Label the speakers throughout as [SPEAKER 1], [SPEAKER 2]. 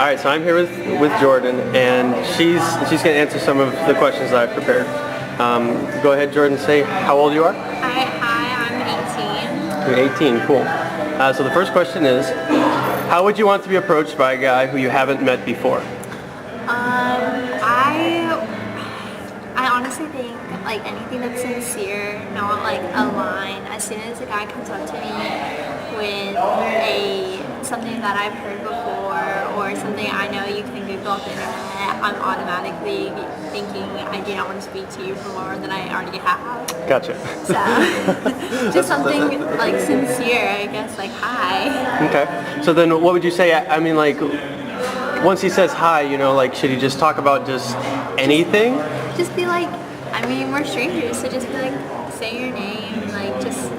[SPEAKER 1] right, so I'm here with Jordan, and she's going to answer some of the questions that I've prepared. Go ahead, Jordan. Say how old you are.
[SPEAKER 2] Hi, I'm 18.
[SPEAKER 1] You're 18. Cool. So the first question is, how would you want to be approached by a guy who you haven't met before?
[SPEAKER 2] I honestly think like anything that's sincere, not like a line. As soon as a guy comes up to me with something that I've heard before or something I know you can Google off the internet, I'm automatically thinking I do not want to speak to you for more than I already have.
[SPEAKER 1] Gotcha.
[SPEAKER 2] So just something like sincere, I guess, like hi.
[SPEAKER 1] Okay. So then what would you say, I mean, like, once he says hi, you know, like, should he just talk about just anything?
[SPEAKER 2] Just be like, I mean, we're strangers, so just be like, say your name, like, just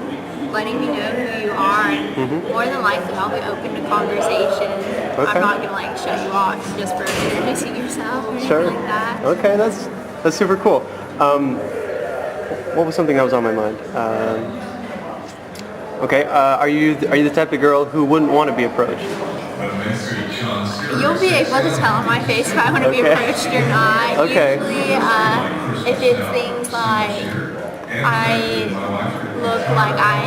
[SPEAKER 2] letting me know who you are, and more than likely I'll be open to conversation.
[SPEAKER 1] Okay.
[SPEAKER 2] I'm not gonna like shut you off just for introducing yourself or anything like that.
[SPEAKER 1] Okay, that's super cool. What was something that was on my mind? Okay, are you the type of girl who wouldn't want to be approached?
[SPEAKER 2] You'll be able to tell on my face if I want to be approached or not.
[SPEAKER 1] Okay.
[SPEAKER 2] Usually, if it's things like I look like I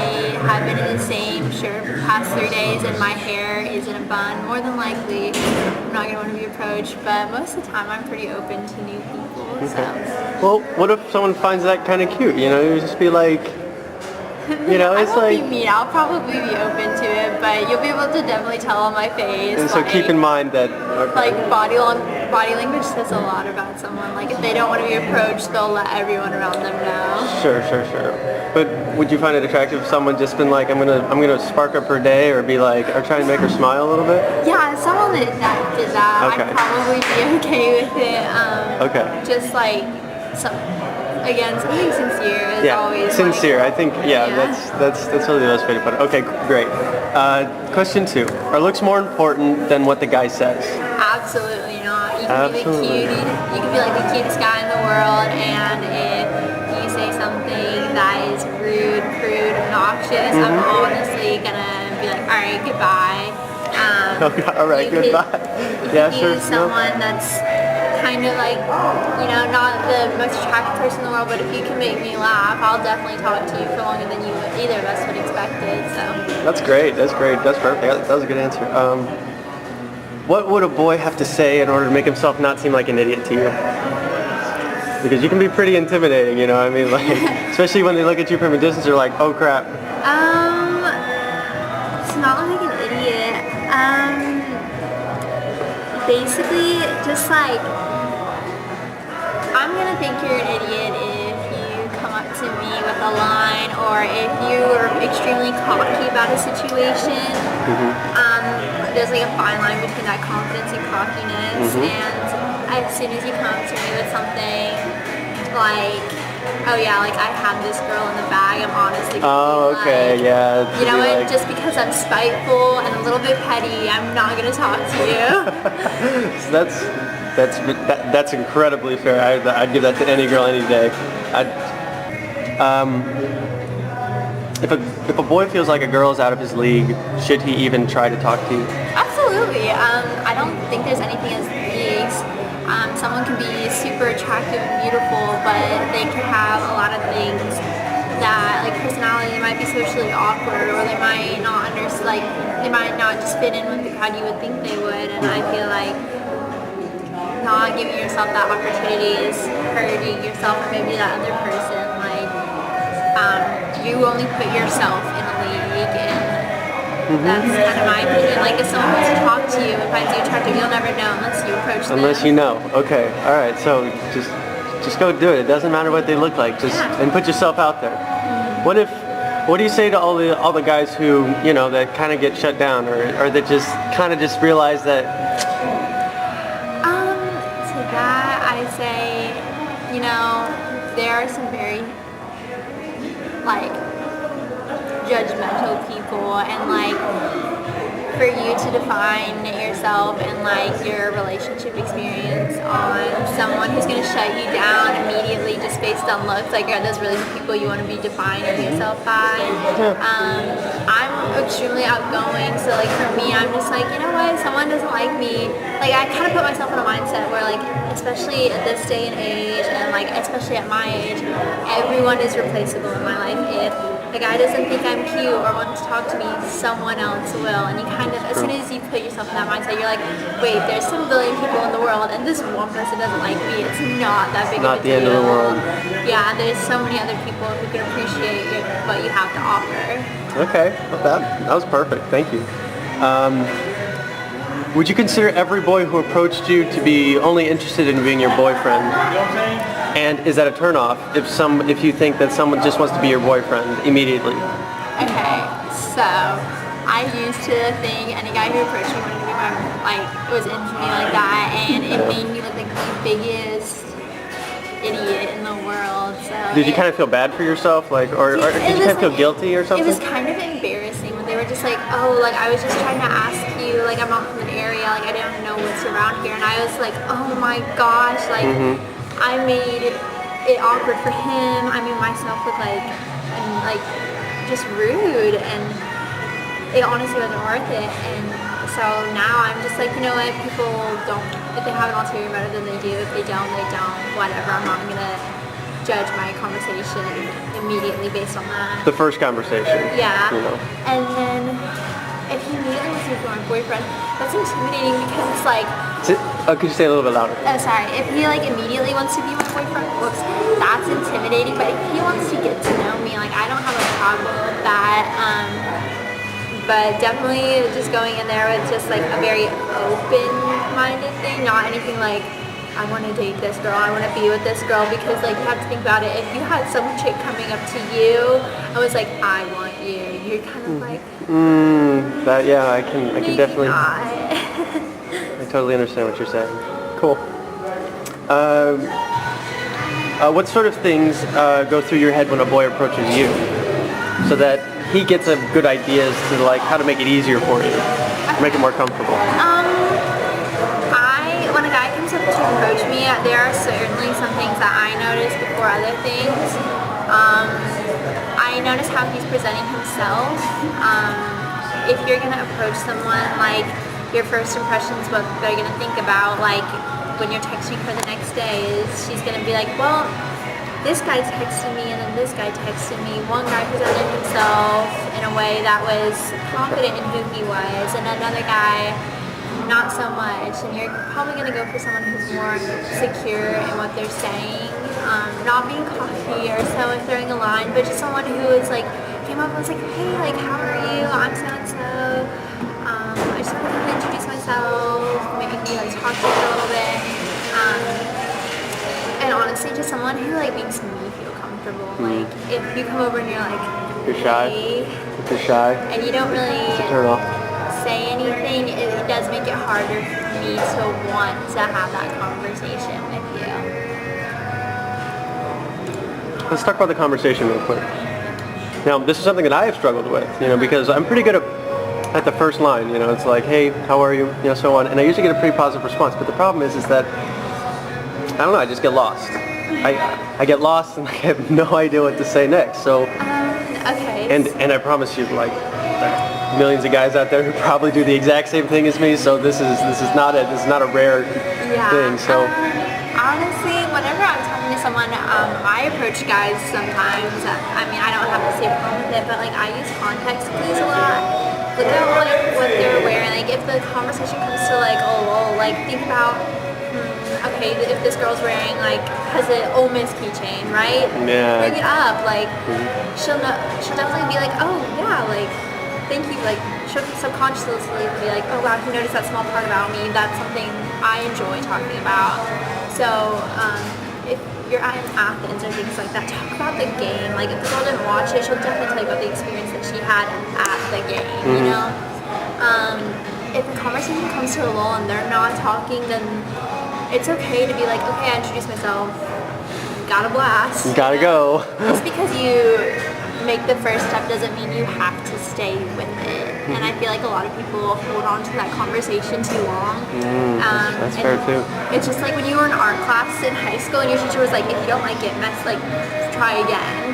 [SPEAKER 2] have been in the same shirt for the past 3 days and my hair is in a bun, more than likely I'm not going to want to be approached, but most of the time I'm pretty open to new people.
[SPEAKER 1] Okay.
[SPEAKER 2] So.
[SPEAKER 1] Well, what if someone finds that kind of cute? You know, you just be like, you know, it's
[SPEAKER 2] I won't
[SPEAKER 1] like.
[SPEAKER 2] be mean. I'll probably be open to it, but you'll be able to definitely tell on my face.
[SPEAKER 1] And so keep in mind that.
[SPEAKER 2] Like body language says a lot about someone. Like if they don't want to be approached, they'll let everyone around them know.
[SPEAKER 1] Sure. But would you find it attractive if someone just been like, I'm gonna spark up her day, or be like, or try and make her smile a little bit?
[SPEAKER 2] Yeah, if someone that did that,
[SPEAKER 1] Okay.
[SPEAKER 2] I'd probably be okay with it.
[SPEAKER 1] Okay.
[SPEAKER 2] Just like again, something sincere is always
[SPEAKER 1] sincere.
[SPEAKER 2] Like,
[SPEAKER 1] I think that's really the best way to put it. Okay, great. Question 2: are looks more important than what the guy says?
[SPEAKER 2] Absolutely not. You can be the cutest. You can be like the cutest guy in the world, and if you say something that is rude, crude, obnoxious, I'm honestly gonna be like, all right, goodbye.
[SPEAKER 1] All right, goodbye. Yeah, sure.
[SPEAKER 2] Someone that's kind of like, you know, not the most attractive person in the world, but if you can make me laugh, I'll definitely talk to you for longer than either of us would expect it. So. That's
[SPEAKER 1] great. That's perfect. That was a good answer. What would a boy have to say in order to make himself not seem like an idiot to you? Because you can be pretty intimidating, you know. I mean, like, especially when they look at you from a distance, they're like, "Oh crap."
[SPEAKER 2] It's not like an idiot. Basically, just like, I'm gonna think you're an idiot if you come up to me with a line, or if you are extremely cocky about a situation. There's like a fine line between that confidence and cockiness, and as soon as you come up to me with something like, oh yeah, like I have this girl in the bag, I'm honestly gonna
[SPEAKER 1] okay, yeah.
[SPEAKER 2] You know what, just because I'm spiteful and a little bit petty, I'm not gonna talk to you.
[SPEAKER 1] So that's incredibly fair. I'd give that to any girl any day. If a boy feels like a girl is out of his league, should he even try to talk to you?
[SPEAKER 2] Absolutely. I don't think there's anything as leagues. Someone can be super attractive and beautiful, but they can have a lot of things that, like personality, they might be socially awkward, or they might not they might not just fit in with the crowd you would think they would. And I feel like not giving yourself that opportunity is hurting yourself or maybe that other person. Like, you only put yourself in a league, and that's kind of my opinion. Like, if someone wants to talk to you and finds you attractive, you'll never know unless you approach them.
[SPEAKER 1] Unless you know. Okay. All right. So just go do it. It doesn't matter what they look like. And put yourself out there. What do you say to all the guys who, you know, that kind of get shut down, or that just kind of just realize that?
[SPEAKER 2] To that I say, you know, there are some very like judgmental people, and like for you to define yourself and like your relationship experience on someone who's going to shut you down immediately just based on looks. Like, are those really the people you want to be defining yourself by? I'm extremely outgoing, so like for me, I'm just like, you know what, if someone doesn't like me, like I kind of put myself in a mindset where like, especially at this day and age, and like especially at my age, everyone is replaceable in my life. If the guy doesn't think I'm cute or wants to talk to me, someone else will. And you kind of, as soon as you put yourself in that mindset, you're like, wait, there's 7 billion people in the world, and this one person doesn't like me. It's not that big
[SPEAKER 1] Not
[SPEAKER 2] of a
[SPEAKER 1] the
[SPEAKER 2] deal.
[SPEAKER 1] end of the world.
[SPEAKER 2] Yeah, there's so many other people who can appreciate what you have to offer.
[SPEAKER 1] Okay, well, that was perfect. Thank you. Would you consider every boy who approached you to be only interested in being your boyfriend? And is that a turnoff if you think that someone just wants to be your boyfriend immediately?
[SPEAKER 2] Okay, so I used to think any guy who approached me wanted to be my, like, was into me like that, and it made me look like the biggest idiot in the world. So
[SPEAKER 1] Did you kind of feel bad for yourself, like, or did you kind of feel guilty or something?
[SPEAKER 2] It was kind of embarrassing when they were just like, oh, like I was just trying to ask you, like I'm not from an area, like I didn't know what's around here, and I was like, oh my gosh, like I made it awkward for him. I made myself look like just rude, and it honestly wasn't worth it. And so now I'm just like, you know what, people don't, if they have an ulterior motive, then they do. If they don't, they don't. Whatever. I'm not gonna judge my conversation immediately based on that.
[SPEAKER 1] The first conversation.
[SPEAKER 2] Yeah.
[SPEAKER 1] You know.
[SPEAKER 2] And then if he immediately wants to be my boyfriend, that's intimidating because it's like,
[SPEAKER 1] Could you say it a little bit louder?
[SPEAKER 2] oh sorry, if he like immediately wants to be my boyfriend, whoops, that's intimidating. But if he wants to get to know me, like I don't have a problem with that. But definitely just going in there with just like a very open-minded thing, not anything like, I want to date this girl, I want to be with this girl, because like you have to think about it. If you had some chick coming up to you and was like, I want you, you're kind of like,
[SPEAKER 1] That, yeah, I can definitely,
[SPEAKER 2] not.
[SPEAKER 1] I totally understand what you're saying. Cool. What sort of things go through your head when a boy approaches you, so that he gets a good ideas to like how to make it easier for you, make it more comfortable?
[SPEAKER 2] When a guy comes up to approach me, there are certainly some things that I notice before other things. I notice how he's presenting himself. If you're gonna approach someone, like your first impressions, what they're gonna think about, like when you're texting her the next day, is she's gonna be like, well, this guy texted me and then this guy texted me. One guy presented himself in a way that was confident in who he was, and another guy not so much. And you're probably going to go for someone who's more secure in what they're saying, not being cocky or so and throwing a line, but just someone who is like, came up and was like, hey, like how are you? I'm so and so. I just wanted to introduce myself, maybe like talk to you for a little bit. And honestly, just someone who like makes me feel comfortable. Like if you come over and you're like,
[SPEAKER 1] You're shy.
[SPEAKER 2] hey,
[SPEAKER 1] If you're shy,
[SPEAKER 2] and you don't really
[SPEAKER 1] it's a turn off.
[SPEAKER 2] say anything, it does make it harder for me to want to have that conversation with you.
[SPEAKER 1] Let's talk about the conversation real quick. Now, this is something that I have struggled with, because I'm pretty good at the first line. It's like, hey, how are you? So on. And I usually get a pretty positive response. But the problem is that, I don't know, I just get lost. I get lost and I have no idea what to say next. So,
[SPEAKER 2] Okay.
[SPEAKER 1] and I promise you, like, there are millions of guys out there who probably do the exact same thing as me. So this is not a rare thing. So.
[SPEAKER 2] Honestly, whenever I'm talking to someone, I approach guys sometimes. I mean, I don't have the same problem with it, but like I use context clues a lot. Look at like what they're wearing. Like if the conversation comes to like, oh, well, like think about, okay, if this girl's wearing like has an Ole Miss keychain, right?
[SPEAKER 1] Yeah.
[SPEAKER 2] Bring it up. Like she'll definitely be like, oh yeah, like thank you. Like she'll subconsciously be like, oh wow, he noticed that small part about me. That's something I enjoy talking about. So if you're at Athens or things like that, talk about the game. Like if the girl didn't watch it, she'll definitely tell you about the experience that she had at the game, If the conversation comes to a lull and they're not talking, then it's okay to be like, okay, I introduced myself, got a blast.
[SPEAKER 1] Gotta go.
[SPEAKER 2] Just because you make the first step doesn't mean you have to stay with it. And I feel like a lot of people hold on to that conversation too long.
[SPEAKER 1] That's fair too.
[SPEAKER 2] It's just like when you were in art class in high school and your teacher was like, if you don't like it, try again.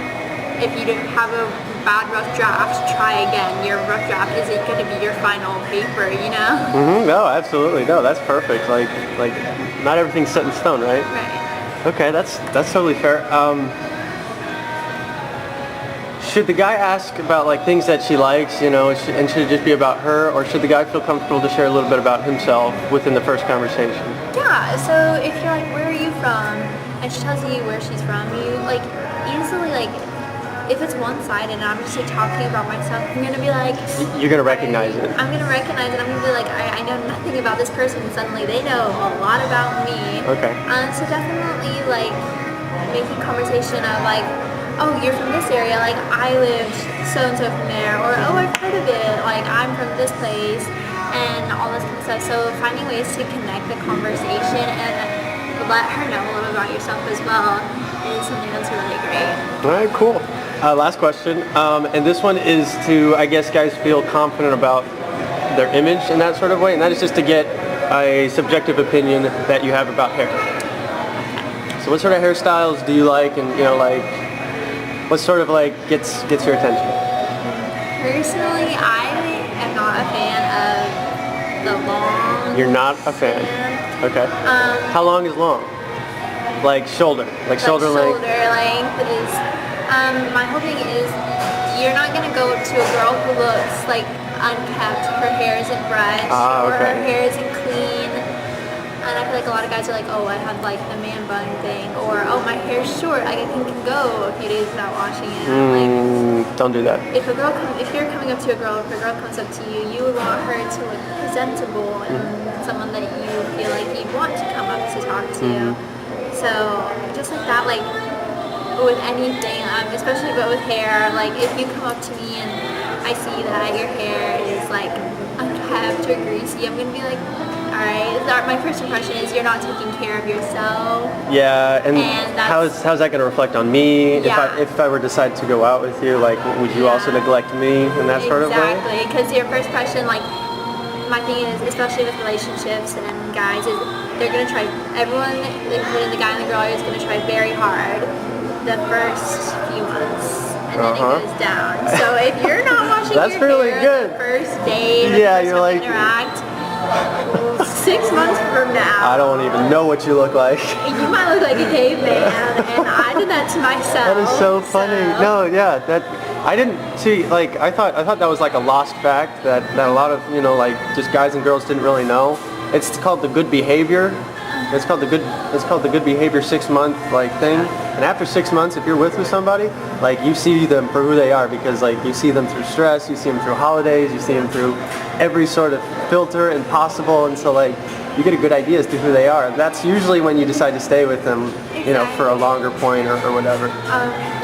[SPEAKER 2] If you didn't have a bad rough draft, try again. Your rough draft isn't going to be your final paper, you know?
[SPEAKER 1] No, absolutely. No, that's perfect. Like not everything's set in stone, right?
[SPEAKER 2] Right.
[SPEAKER 1] Okay, that's totally fair. Should the guy ask about like things that she likes, you know, and should it just be about her, or should the guy feel comfortable to share a little bit about himself within the first conversation?
[SPEAKER 2] Yeah, so if you're like, where are you from? And she tells you where she's from, you like easily like, if it's one-sided and I'm just like talking about myself, I'm gonna be like,
[SPEAKER 1] You're gonna recognize it.
[SPEAKER 2] I'm gonna recognize it. I'm gonna be like, I know nothing about this person, and suddenly they know a lot about me.
[SPEAKER 1] Okay.
[SPEAKER 2] So definitely like making conversation of like, oh, you're from this area, like I lived so and so from there, or oh, I've heard of it, like I'm from this place, and all this kind of stuff. So finding ways to connect the conversation and let her know a little about yourself as well is something that's really great.
[SPEAKER 1] All right, cool. Last question, and this one is to, I guess, guys feel confident about their image in that sort of way, and that is just to get a subjective opinion that you have about hair. So what sort of hairstyles do you like, and you know, like, what sort of like gets your attention?
[SPEAKER 2] Personally, I am not a fan of the long.
[SPEAKER 1] You're not a fan. Okay. How long is long? Like shoulder length.
[SPEAKER 2] Shoulder length is. My whole thing is, you're not gonna go to a girl who looks like unkept, her hair isn't brushed, or her hair isn't clean. And I feel like a lot of guys are like, oh, I have like the man bun thing, or oh, my hair's short, I can go a few days without washing it. Like,
[SPEAKER 1] don't do that.
[SPEAKER 2] if you're coming up to a girl, if a girl comes up to you, you would want her to look presentable and someone that you feel like you'd want to come up to talk to. So just like that, like with anything, especially but with hair, like if you come up to me and I see that your hair is like unkept or greasy, I'm gonna be like, alright, my first impression is you're not taking care of yourself.
[SPEAKER 1] Yeah, and how's that going to reflect on me?
[SPEAKER 2] Yeah.
[SPEAKER 1] If I were to decide to go out with you, like, would you also neglect me in that sort of way?
[SPEAKER 2] Exactly, because your first question, like, my thing is, especially with relationships and guys, is they're going to try, everyone, including the guy and the girl, is going to try very hard the first few months. And then it goes down. So if you're not washing
[SPEAKER 1] That's
[SPEAKER 2] your
[SPEAKER 1] really
[SPEAKER 2] hair
[SPEAKER 1] good.
[SPEAKER 2] the first day,
[SPEAKER 1] Yeah,
[SPEAKER 2] the
[SPEAKER 1] you're
[SPEAKER 2] first
[SPEAKER 1] like,
[SPEAKER 2] interact, 6 months from now,
[SPEAKER 1] I don't even know what you look like.
[SPEAKER 2] you might look like a caveman, and I did that to myself.
[SPEAKER 1] That is so funny. No, yeah, that I didn't see. Like, I thought that was like a lost fact that a lot of, you know, like just guys and girls didn't really know. It's called the good behavior. It's called the good behavior 6-month like thing. And after 6 months, if you're with somebody, like you see them for who they are, because like you see them through stress, you see them through holidays, you see them through every sort of filter and possible, and so like you get a good idea as to who they are. That's usually when you decide to stay with them, you know, for a longer point or whatever.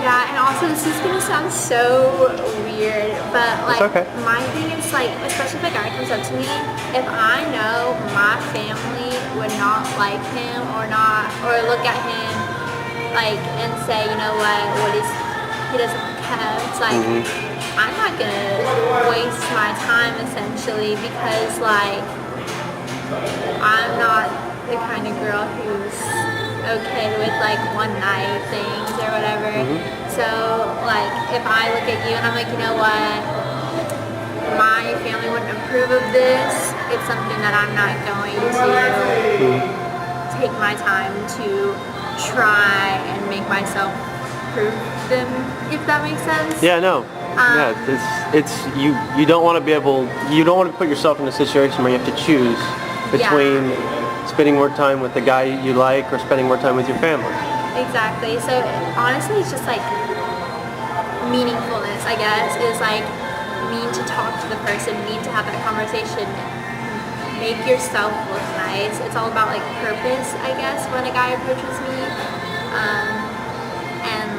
[SPEAKER 2] Yeah, and also this is gonna sound so weird, but like my thing is like, especially if a guy comes up to me, if I know my family would not like him or look at him like and say, you know what is he doesn't have, it's like I'm not gonna waste my time essentially, because like I'm not the kind of girl who's okay with like one night things or whatever. So like if I look at you and I'm like, you know what, my family wouldn't approve of this, it's something that I'm not going to take my time to try and make myself prove them, if that makes sense.
[SPEAKER 1] Yeah, no. It's you don't want to put yourself in a situation where you have to choose between spending more time with the guy you like or spending more time with your family.
[SPEAKER 2] Exactly. So honestly, it's just like meaningfulness, I guess, is like mean to talk to the person, mean to have that conversation, make yourself look nice. It's all about like purpose, I guess, when a guy approaches me. And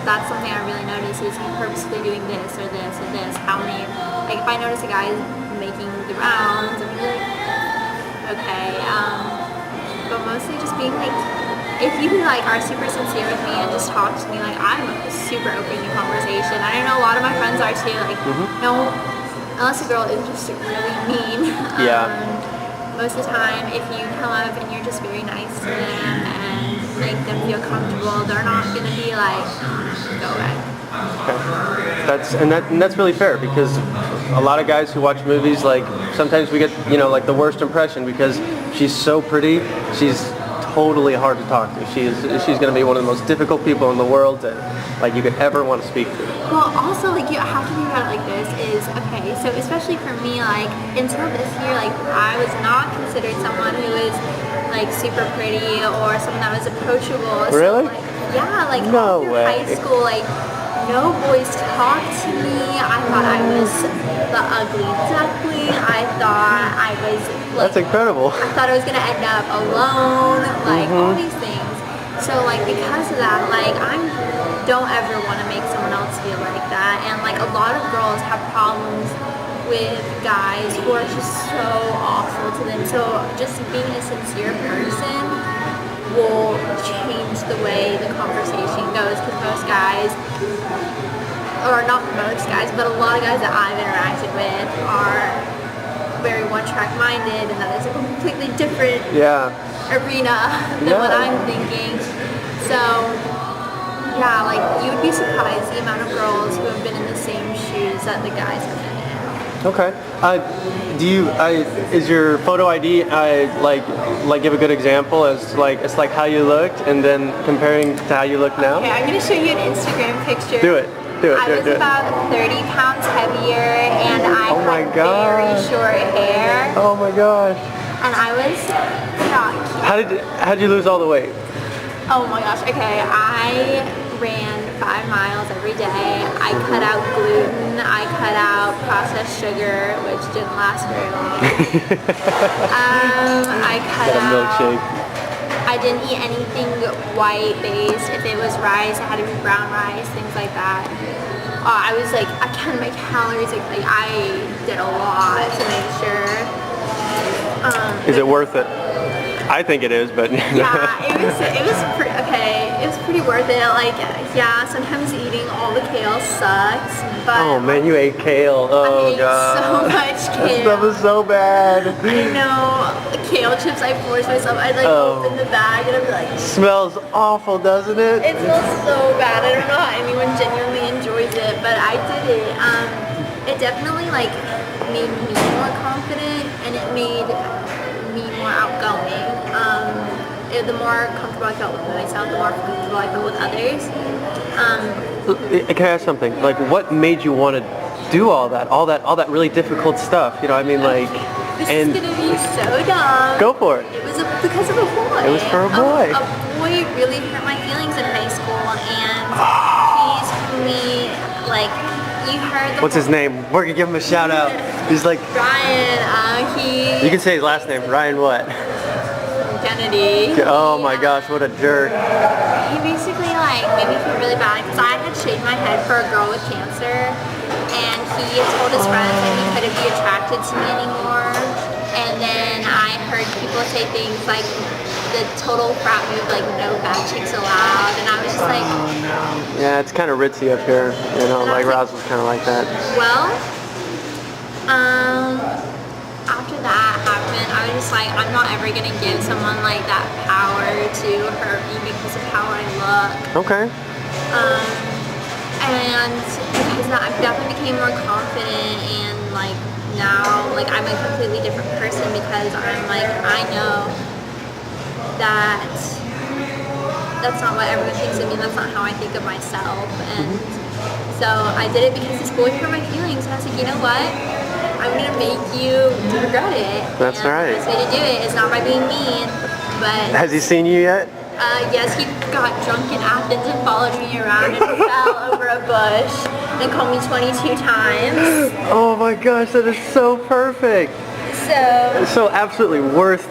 [SPEAKER 2] that's something I really notice, is he purposefully doing this or this or this. How many, like if I notice a guy making the rounds, I'm like, okay, but mostly just being like if you like are super sincere with me and just talk to me, like I'm super open to conversation. I know a lot of my friends are too. Like, no, unless a girl is just really mean.
[SPEAKER 1] Yeah.
[SPEAKER 2] Most of the time, if you come up and you're just very nice to them and make them feel comfortable, they're not gonna be like, go away.
[SPEAKER 1] That's really fair, because a lot of guys who watch movies, like sometimes we get, you know, like the worst impression because she's so pretty. She's totally hard to talk to. She's going to be one of the most difficult people in the world that like you could ever want to speak to.
[SPEAKER 2] Well, also like you have to think about it like this is okay. So especially for me, like until this year, like I was not considered someone who is like super pretty or someone that was approachable.
[SPEAKER 1] Really?
[SPEAKER 2] So, like, yeah, like
[SPEAKER 1] No
[SPEAKER 2] all through
[SPEAKER 1] way.
[SPEAKER 2] high school, like no boys talked to me. I thought I was the ugly duckling. I thought I was like,
[SPEAKER 1] That's incredible.
[SPEAKER 2] I thought I was gonna end up alone, like all these things. So like because of that, like I don't ever want to make someone else feel like that. And like a lot of girls have problems with guys who are just so awful to them. So just being a sincere person will change the way the conversation goes, because most guys, or not most guys, but a lot of guys that I've interacted with are very one-track minded, and that is a completely different arena than what I'm thinking. So yeah, like you would be surprised the amount of girls who have been in the same shoes that the guys have been in.
[SPEAKER 1] Okay. Is your photo ID like give a good example as like it's like how you looked and then comparing to how you look now?
[SPEAKER 2] Okay, I'm gonna show you an Instagram picture.
[SPEAKER 1] Do it.
[SPEAKER 2] I was about 30 pounds heavier, and I had very short hair.
[SPEAKER 1] Oh my gosh.
[SPEAKER 2] And I was not cute.
[SPEAKER 1] How'd you lose all the weight?
[SPEAKER 2] Oh my gosh. Okay, I ran 5 miles every day. I cut out gluten. I cut out processed sugar, which didn't last very long. I cut
[SPEAKER 1] Got a
[SPEAKER 2] out
[SPEAKER 1] milkshake.
[SPEAKER 2] I didn't eat anything white based. If it was rice, it had to be brown rice, things like that. I was like, I counted my calories. Like I did a lot to make sure.
[SPEAKER 1] Is it worth it? I think it is, but
[SPEAKER 2] yeah, it was okay. It was pretty worth it. Like, yeah, sometimes eating all the kale sucks, but
[SPEAKER 1] oh man, you ate kale. Oh
[SPEAKER 2] I ate
[SPEAKER 1] god,
[SPEAKER 2] so much kale.
[SPEAKER 1] That stuff is so bad.
[SPEAKER 2] I know, kale chips. I forced myself. I'd like open the bag and I'd be like,
[SPEAKER 1] smells awful, doesn't it?
[SPEAKER 2] it smells so bad. I don't know how anyone genuinely enjoys it, but I did it. It definitely like made me more confident, and it made me more outgoing. The more comfortable I felt with myself, the more comfortable I felt with others.
[SPEAKER 1] Can I ask something? Like, what made you want to do all that really difficult stuff? You know, I mean, like,
[SPEAKER 2] This is gonna be so dumb.
[SPEAKER 1] Go for it.
[SPEAKER 2] It was because of a boy.
[SPEAKER 1] It was for a boy.
[SPEAKER 2] A boy really hurt my feelings in high school, and he's me like you heard.
[SPEAKER 1] What's his name? We're gonna give him a shout out. He's like
[SPEAKER 2] Ryan.
[SPEAKER 1] You can say his last name. Ryan what?
[SPEAKER 2] Kennedy.
[SPEAKER 1] Oh my gosh, what a jerk.
[SPEAKER 2] He basically like made me feel really bad because I had shaved my head for a girl with cancer, and he had told his friends that he couldn't be attracted to me anymore. And then I heard people say things like the total frat move, like no bad chicks allowed, and I was just like,
[SPEAKER 1] yeah, it's kind of ritzy up here, you know, like Roswell's kind of like that.
[SPEAKER 2] well, after that happened, I was just like, I'm not ever gonna give someone like that power to hurt me because of how I look.
[SPEAKER 1] Okay.
[SPEAKER 2] And because of that, I definitely became more confident, and like now, like I'm a completely different person because I'm like, I know that that's not what everyone thinks of me, that's not how I think of myself. And so I did it because this boy hurt my feelings, and I was like, you know what? I'm gonna make you regret it.
[SPEAKER 1] That's right.
[SPEAKER 2] The best way to do it is not by being mean, but
[SPEAKER 1] Has he seen you yet?
[SPEAKER 2] yes, he got drunk in Athens and followed me around and fell over a bush and called me 22 times.
[SPEAKER 1] Oh my gosh, that is so perfect. So absolutely worth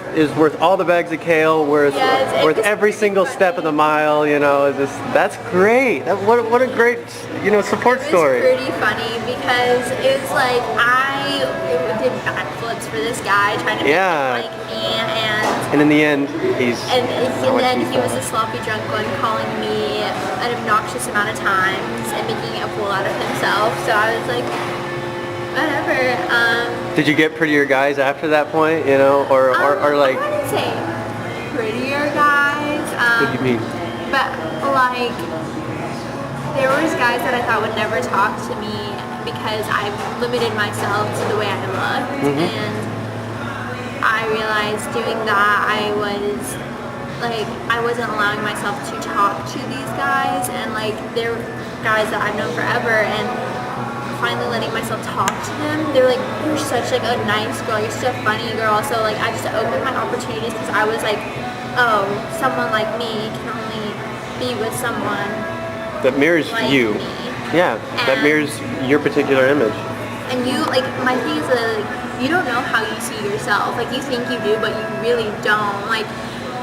[SPEAKER 1] all the bags of kale, worth every single step of the mile, you know. That's great. What a great, you know, support story.
[SPEAKER 2] It was pretty funny because it was like I did backflips for this guy trying to make him like me, and
[SPEAKER 1] And in the end, he's...
[SPEAKER 2] And
[SPEAKER 1] not what
[SPEAKER 2] then
[SPEAKER 1] you
[SPEAKER 2] he was
[SPEAKER 1] thought.
[SPEAKER 2] a sloppy drunk one, calling me an obnoxious amount of times and making a fool out of himself. So I was like, whatever.
[SPEAKER 1] Did you get prettier guys after that point, you know? Or like...
[SPEAKER 2] I wouldn't say prettier guys.
[SPEAKER 1] What do you mean?
[SPEAKER 2] But like, there was guys that I thought would never talk to me because I limited myself to the way I looked, and I realized doing that I wasn't allowing myself to talk to these guys, and like they're guys that I've known forever, and finally letting myself talk to them, they're like, you're such like a nice girl, you're such a funny girl. So like I just opened my opportunities because I was like, oh, someone like me can only be with someone
[SPEAKER 1] That mirrors
[SPEAKER 2] like
[SPEAKER 1] you.
[SPEAKER 2] me.
[SPEAKER 1] Yeah, that
[SPEAKER 2] And-
[SPEAKER 1] mirrors your particular image.
[SPEAKER 2] And you, like, my thing is that, like, you don't know how you see yourself. Like, you think you do, but you really don't. Like,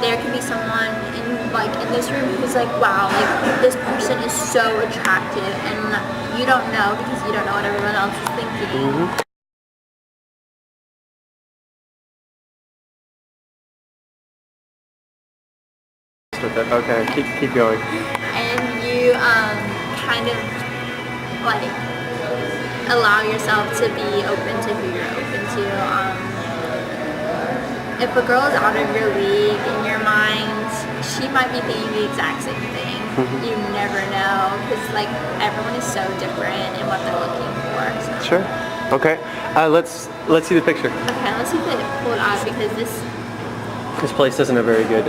[SPEAKER 2] there can be someone in this room who's like, wow, like, this person is so attractive, and you don't know because you don't know what everyone else is thinking.
[SPEAKER 1] Okay, keep going.
[SPEAKER 2] And you, kind of, like, allow yourself to be open to who you're open to. If a girl is out of your league in your mind, she might be thinking the exact same thing. You never know, because like everyone is so different in what they're looking for. So.
[SPEAKER 1] Sure. Okay. Let's see the picture.
[SPEAKER 2] Okay, let's see if it pulled out because
[SPEAKER 1] This place doesn't have very good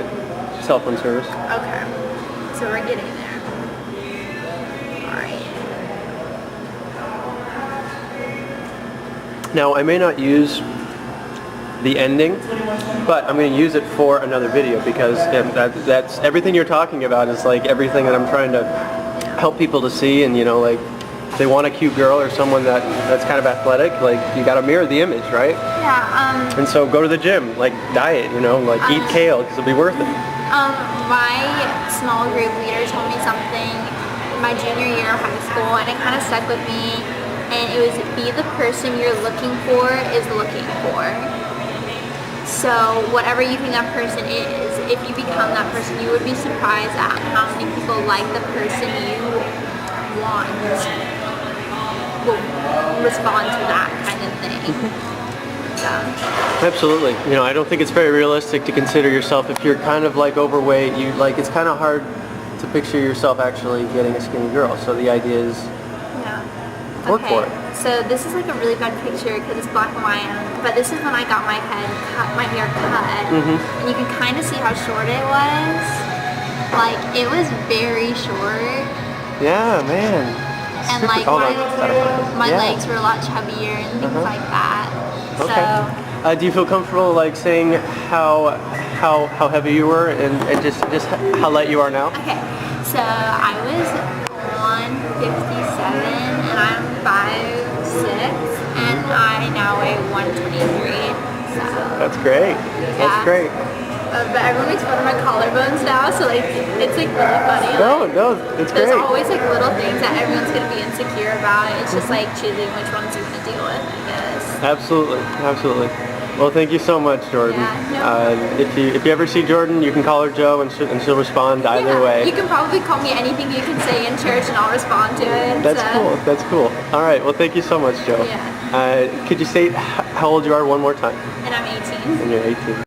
[SPEAKER 1] cell phone service.
[SPEAKER 2] Okay, so we're getting there. All right.
[SPEAKER 1] Now, I may not use the ending, but I'm going to use it for another video because that's everything you're talking about is like everything that I'm trying to help people to see. And you know, like if they want a cute girl or someone that's kind of athletic, like you got to mirror the image, right?
[SPEAKER 2] Yeah.
[SPEAKER 1] And so go to the gym, like diet, you know, like eat kale because it'll be worth it.
[SPEAKER 2] My small group leader told me something my junior year of high school, and it kind of stuck with me. And it was, be the person you're looking for is looking for. So whatever you think that person is, if you become that person, you would be surprised at how many people like the person you want will respond to that kind of thing. So.
[SPEAKER 1] Absolutely. You know, I don't think it's very realistic to consider yourself if you're kind of like overweight. You like it's kind of hard to picture yourself actually getting a skinny girl. So the idea is work for it.
[SPEAKER 2] So this is like a really bad picture because it's black and white, but this is when I got my hair cut, and you can kind of see how short it was. Like it was very short.
[SPEAKER 1] Yeah, man.
[SPEAKER 2] And
[SPEAKER 1] Super-
[SPEAKER 2] like
[SPEAKER 1] hold on.
[SPEAKER 2] my
[SPEAKER 1] Yeah.
[SPEAKER 2] legs were a lot chubbier and things like that.
[SPEAKER 1] Okay. Do you feel comfortable like saying how heavy you were and just how light you are now?
[SPEAKER 2] Okay, so I was 157 and I'm 5'6", and I now weigh 123. So
[SPEAKER 1] That's great. That's
[SPEAKER 2] Yeah.
[SPEAKER 1] great.
[SPEAKER 2] but everyone makes fun of my collarbones now, so like it's like really funny.
[SPEAKER 1] No,
[SPEAKER 2] Like,
[SPEAKER 1] no, it's
[SPEAKER 2] there's
[SPEAKER 1] great.
[SPEAKER 2] always like little things that everyone's gonna be insecure about. It's just like choosing which ones you're gonna deal with, I guess.
[SPEAKER 1] Absolutely, absolutely. Well, thank you so much, Jordan.
[SPEAKER 2] Yeah, no
[SPEAKER 1] If you ever see Jordan, you can call her Joe, and she'll respond either
[SPEAKER 2] Yeah,
[SPEAKER 1] way.
[SPEAKER 2] you can probably call me anything you can say in church, and I'll respond to it.
[SPEAKER 1] That's
[SPEAKER 2] so.
[SPEAKER 1] cool. That's cool. All right. Well, thank you so much, Joe.
[SPEAKER 2] Yeah.
[SPEAKER 1] Could you state how old you are one more time?
[SPEAKER 2] And I'm 18.
[SPEAKER 1] And you're 18.